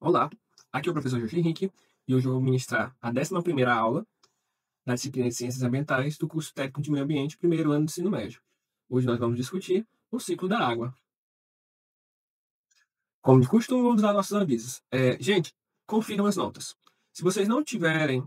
Olá, aqui é o professor Jorge Henrique e hoje eu vou ministrar a 11ª aula da disciplina de Ciências Ambientais do curso Técnico de Meio Ambiente, primeiro ano do ensino médio. Hoje nós vamos discutir o ciclo da água. Como de costume, vamos dar nossos avisos. Gente, confiram as notas. Se vocês não tiverem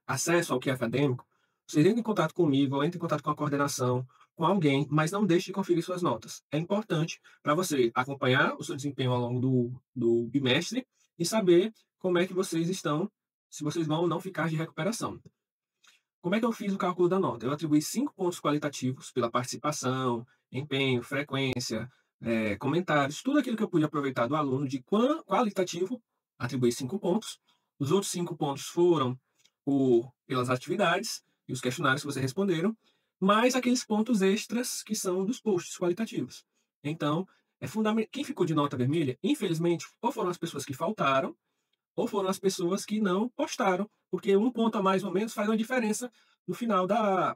acesso ao que é acadêmico, vocês entrem em contato comigo ou entrem em contato com a coordenação, com alguém, mas não deixe de conferir suas notas. É importante para você acompanhar o seu desempenho ao longo do bimestre e saber como é que vocês estão, se vocês vão ou não ficar de recuperação. Como é que eu fiz o cálculo da nota? Eu atribuí 5 pontos qualitativos pela participação, empenho, frequência, comentários, tudo aquilo que eu pude aproveitar do aluno de qualitativo, atribuí 5 pontos. Os outros 5 pontos foram pelas atividades e os questionários que vocês responderam, mais aqueles pontos extras que são dos posts qualitativos. Então, é fundamental. Quem ficou de nota vermelha, infelizmente, ou foram as pessoas que faltaram, ou foram as pessoas que não postaram, porque um ponto a mais ou menos faz uma diferença no final da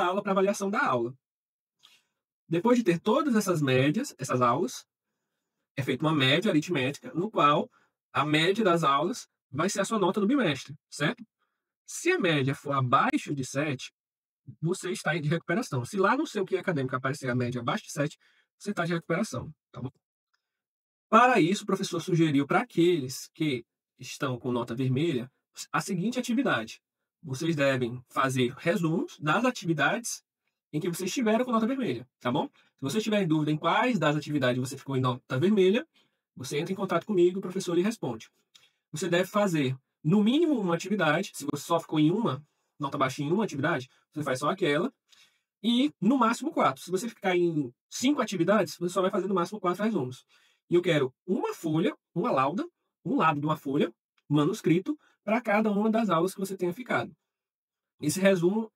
aula para avaliação da aula. Depois de ter todas essas médias, essas aulas, é feita uma média aritmética, no qual a média das aulas vai ser a sua nota do bimestre, certo? Se a média for abaixo de 7, você está de recuperação. Se lá no seu que acadêmico aparecer a média abaixo de 7, você está de recuperação, tá bom? Para isso, o professor sugeriu para aqueles que estão com nota vermelha a seguinte atividade: vocês devem fazer resumos das atividades em que vocês estiveram com nota vermelha, tá bom? Se você tiver em dúvida em quais das atividades você ficou em nota vermelha, você entra em contato comigo, o professor lhe responde. Você deve fazer no mínimo uma atividade. Se você só ficou em uma nota baixa em uma atividade, você faz só aquela. E no máximo 4. Se você ficar em 5 atividades, você só vai fazer no máximo 4 resumos. E eu quero uma folha, uma lauda, um lado de uma folha, manuscrito, para cada uma das aulas que você tenha ficado. Esse resumo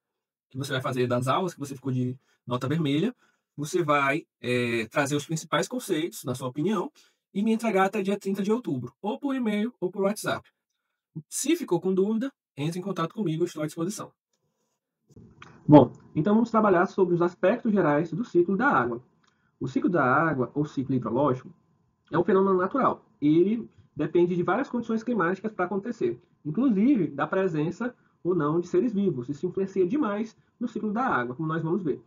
que você vai fazer das aulas que você ficou de nota vermelha, você vai trazer os principais conceitos, na sua opinião, e me entregar até dia 30 de outubro, ou por e-mail ou por WhatsApp. Se ficou com dúvida, entre em contato comigo, eu estou à disposição. Bom, então vamos trabalhar sobre os aspectos gerais do ciclo da água. O ciclo da água, ou ciclo hidrológico, é um fenômeno natural. Ele depende de várias condições climáticas para acontecer, inclusive da presença ou não de seres vivos. Isso influencia demais no ciclo da água, como nós vamos ver.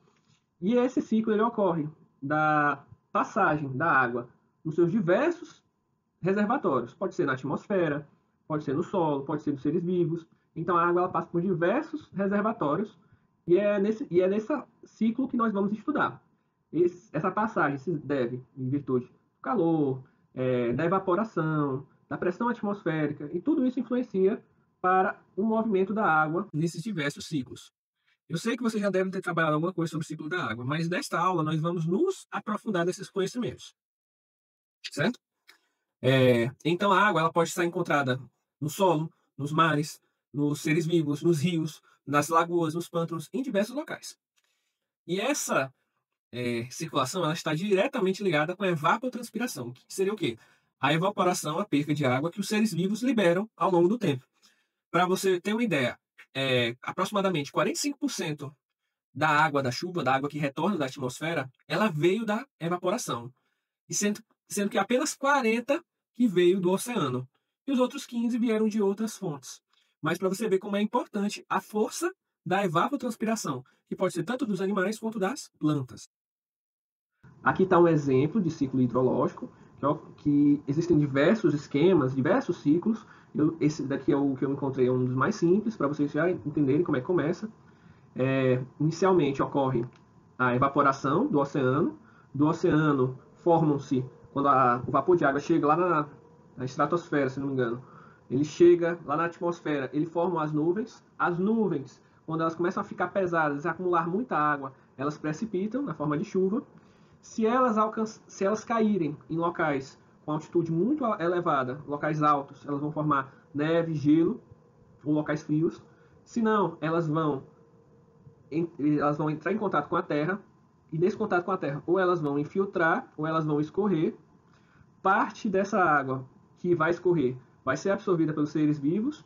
E esse ciclo ele ocorre da passagem da água nos seus diversos reservatórios. Pode ser na atmosfera, pode ser no solo, pode ser nos seres vivos. Então a água ela passa por diversos reservatórios e é nesse ciclo que nós vamos estudar. Essa passagem se deve em virtude do calor, da evaporação, da pressão atmosférica, e tudo isso influencia para o movimento da água nesses diversos ciclos. Eu sei que vocês já devem ter trabalhado alguma coisa sobre o ciclo da água, mas nesta aula nós vamos nos aprofundar nesses conhecimentos, certo? Então a água ela pode estar encontrada no solo, nos mares, nos seres vivos, nos rios, nas lagoas, nos pântanos, em diversos locais. E essa circulação ela está diretamente ligada com a evapotranspiração, que seria o quê? A evaporação, a perca de água que os seres vivos liberam ao longo do tempo. Para você ter uma ideia, aproximadamente 45% da água da chuva, da água que retorna da atmosfera, ela veio da evaporação. E sendo que apenas 40% que veio do oceano. E os outros 15% vieram de outras fontes. Mas para você ver como é importante a força da evapotranspiração, que pode ser tanto dos animais quanto das plantas. Aqui está um exemplo de ciclo hidrológico, que existem diversos esquemas, diversos ciclos. Esse daqui é o que eu encontrei, é um dos mais simples, para vocês já entenderem como é que começa. Inicialmente ocorre a evaporação do oceano. Do oceano formam-se, quando o vapor de água chega lá na estratosfera, se não me engano, ele chega lá na atmosfera, ele forma as nuvens. As nuvens, quando elas começam a ficar pesadas, a acumular muita água, elas precipitam na forma de chuva. Se elas caírem em locais com altitude muito elevada, locais altos, elas vão formar neve, gelo, ou locais frios. Se não, elas vão entrar em contato com a Terra, e nesse contato com a Terra, ou elas vão infiltrar, ou elas vão escorrer. Parte dessa água que vai escorrer vai ser absorvida pelos seres vivos,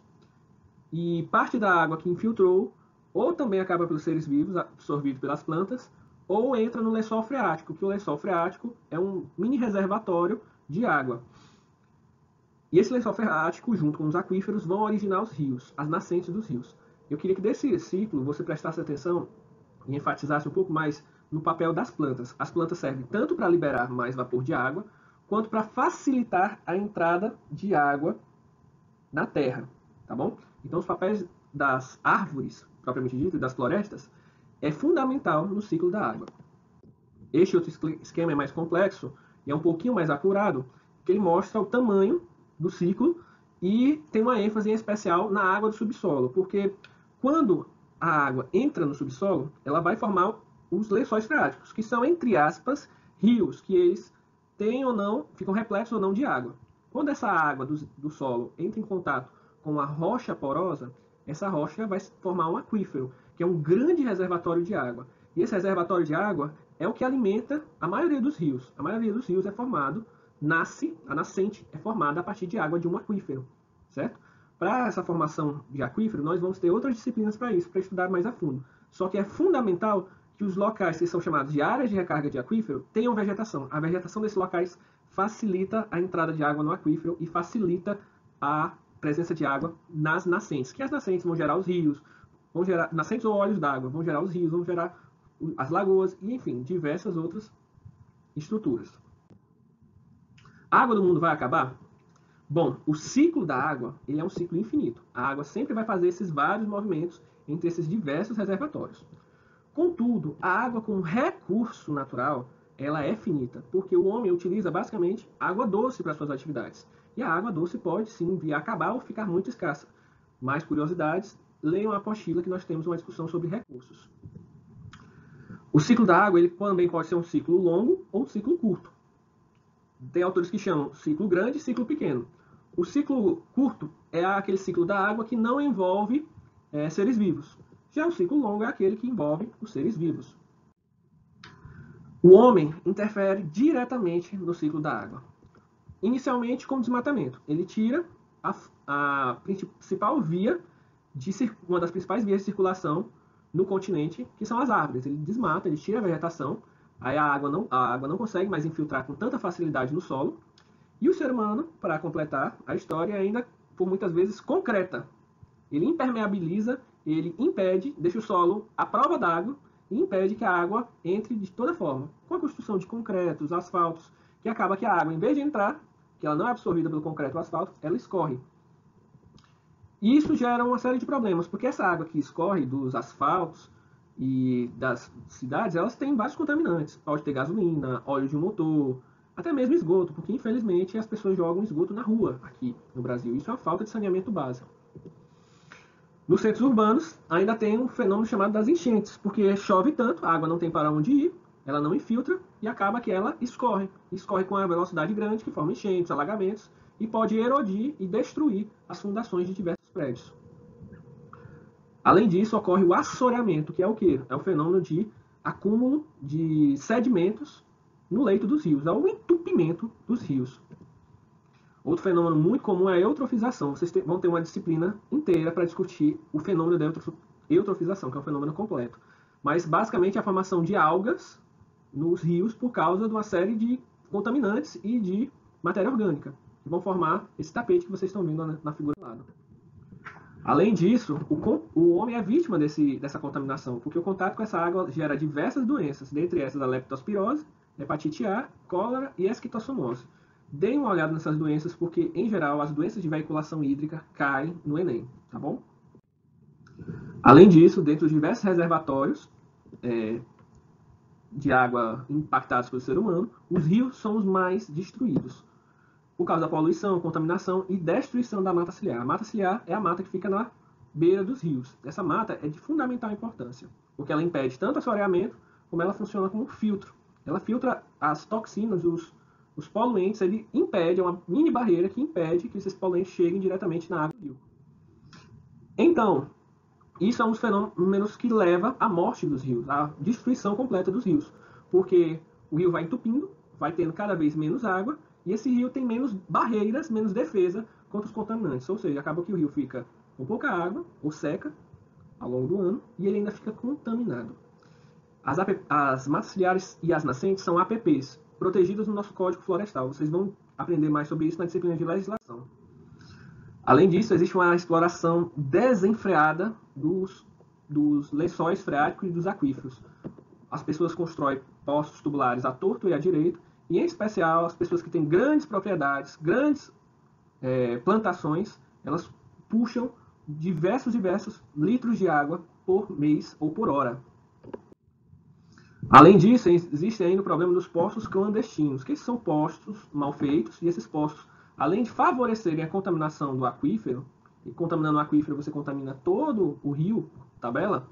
e parte da água que infiltrou, ou também acaba pelos seres vivos, absorvido pelas plantas, ou entra no lençol freático, que o lençol freático é um mini reservatório de água. E esse lençol freático, junto com os aquíferos, vão originar os rios, as nascentes dos rios. Eu queria que desse ciclo você prestasse atenção e enfatizasse um pouco mais no papel das plantas. As plantas servem tanto para liberar mais vapor de água, quanto para facilitar a entrada de água na terra, tá bom? Então, os papéis das árvores, propriamente dito, e das florestas, é fundamental no ciclo da água. Este outro esquema é mais complexo e é um pouquinho mais acurado, que ele mostra o tamanho do ciclo e tem uma ênfase em especial na água do subsolo, porque quando a água entra no subsolo, ela vai formar os lençóis freáticos, que são, entre aspas, rios, que eles têm ou não, ficam repletos ou não de água. Quando essa água do solo entra em contato com a rocha porosa, essa rocha vai formar um aquífero, que é um grande reservatório de água. E esse reservatório de água é o que alimenta a maioria dos rios. A maioria dos rios é formado, a nascente é formada a partir de água de um aquífero, certo? Para essa formação de aquífero, nós vamos ter outras disciplinas para isso, para estudar mais a fundo. Só que é fundamental que os locais que são chamados de áreas de recarga de aquífero tenham vegetação. A vegetação desses locais facilita a entrada de água no aquífero e facilita a presença de água nas nascentes, que as nascentes vão gerar os rios, vão gerar nascentes ou olhos d'água, vão gerar os rios, vão gerar as lagoas e, enfim, diversas outras estruturas. A água do mundo vai acabar? Bom, o ciclo da água, ele é um ciclo infinito. A água sempre vai fazer esses vários movimentos entre esses diversos reservatórios. Contudo, a água como recurso natural, ela é finita, porque o homem utiliza basicamente água doce para suas atividades. E a água doce pode sim vir a acabar ou ficar muito escassa. Mais curiosidades, leiam a apostila que nós temos uma discussão sobre recursos. O ciclo da água ele também pode ser um ciclo longo ou um ciclo curto. Tem autores que chamam ciclo grande e ciclo pequeno. O ciclo curto é aquele ciclo da água que não envolve seres vivos. Já o ciclo longo é aquele que envolve os seres vivos. O homem interfere diretamente no ciclo da água. Inicialmente com o desmatamento. Ele tira a principal via, uma das principais vias de circulação no continente, que são as árvores. Ele desmata, ele tira a vegetação, aí a água não consegue mais infiltrar com tanta facilidade no solo. E o ser humano, para completar a história, ainda, por muitas vezes, concreta. Ele impermeabiliza, ele impede, deixa o solo à prova d'água e impede que a água entre de toda forma. Com a construção de concretos, asfaltos, que acaba que a água, em vez de entrar, que ela não é absorvida pelo concreto ou asfalto, ela escorre. E isso gera uma série de problemas, porque essa água que escorre dos asfaltos e das cidades, elas têm vários contaminantes. Pode ter gasolina, óleo de um motor, até mesmo esgoto, porque infelizmente as pessoas jogam esgoto na rua aqui no Brasil. Isso é uma falta de saneamento básico. Nos centros urbanos ainda tem um fenômeno chamado das enchentes, porque chove tanto, a água não tem para onde ir, ela não infiltra e acaba que ela escorre. Escorre com uma velocidade grande, que forma enchentes, alagamentos, e pode erodir e destruir as fundações de diversos prédios. Além disso, ocorre o assoreamento, que é o quê? É o fenômeno de acúmulo de sedimentos no leito dos rios, é o entupimento dos rios. Outro fenômeno muito comum é a eutrofização. Vocês vão ter uma disciplina inteira para discutir o fenômeno da eutrofização, que é um fenômeno completo. Mas, basicamente, é a formação de algas nos rios por causa de uma série de contaminantes e de matéria orgânica, que vão formar esse tapete que vocês estão vendo na figura do lado. Além disso, o homem é vítima dessa contaminação, porque o contato com essa água gera diversas doenças, dentre essas a leptospirose, hepatite A, cólera e esquistossomose. Deem uma olhada nessas doenças, porque, em geral, as doenças de veiculação hídrica caem no Enem, tá bom? Além disso, dentro dos diversos reservatórios de água impactados pelo ser humano, os rios são os mais destruídos, por causa da poluição, contaminação e destruição da mata ciliar. A mata ciliar é a mata que fica na beira dos rios. Essa mata é de fundamental importância, porque ela impede tanto o assoreamento, como ela funciona como filtro. Ela filtra as toxinas, os poluentes, ele impede, é uma mini barreira que impede que esses poluentes cheguem diretamente na água do rio. Então, isso é um dos fenômenos que leva à morte dos rios, à destruição completa dos rios, porque o rio vai entupindo, vai tendo cada vez menos água, e esse rio tem menos barreiras, menos defesa contra os contaminantes. Ou seja, acaba que o rio fica com pouca água, ou seca, ao longo do ano, e ele ainda fica contaminado. As matas ciliares e as nascentes são APPs, protegidas no nosso Código Florestal. Vocês vão aprender mais sobre isso na disciplina de legislação. Além disso, existe uma exploração desenfreada dos lençóis freáticos e dos aquíferos. As pessoas constroem poços tubulares à torto e à direito, e em especial as pessoas que têm grandes propriedades, grandes plantações, elas puxam diversos litros de água por mês ou por hora. Além disso, existe ainda o problema dos poços clandestinos, que são poços mal feitos, e esses poços, além de favorecerem a contaminação do aquífero, e contaminando o aquífero você contamina todo o rio, tabela,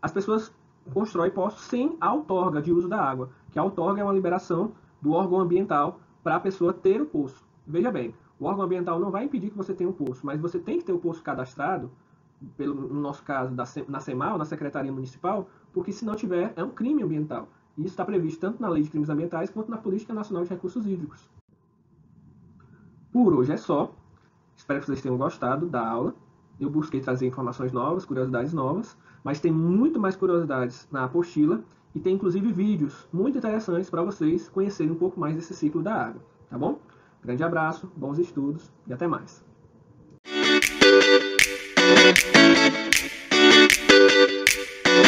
as pessoas constroem poços sem a outorga de uso da água, que a outorga é uma liberação do órgão ambiental para a pessoa ter o poço. Veja bem, o órgão ambiental não vai impedir que você tenha um poço, mas você tem que ter o poço cadastrado, no nosso caso, na SEMAL, na Secretaria Municipal, porque se não tiver, é um crime ambiental. E isso está previsto tanto na Lei de Crimes Ambientais quanto na Política Nacional de Recursos Hídricos. Por hoje é só. Espero que vocês tenham gostado da aula. Eu busquei trazer informações novas, curiosidades novas, mas tem muito mais curiosidades na apostila e tem inclusive vídeos muito interessantes para vocês conhecerem um pouco mais desse ciclo da água, tá bom? Grande abraço, bons estudos e até mais.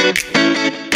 Thank you.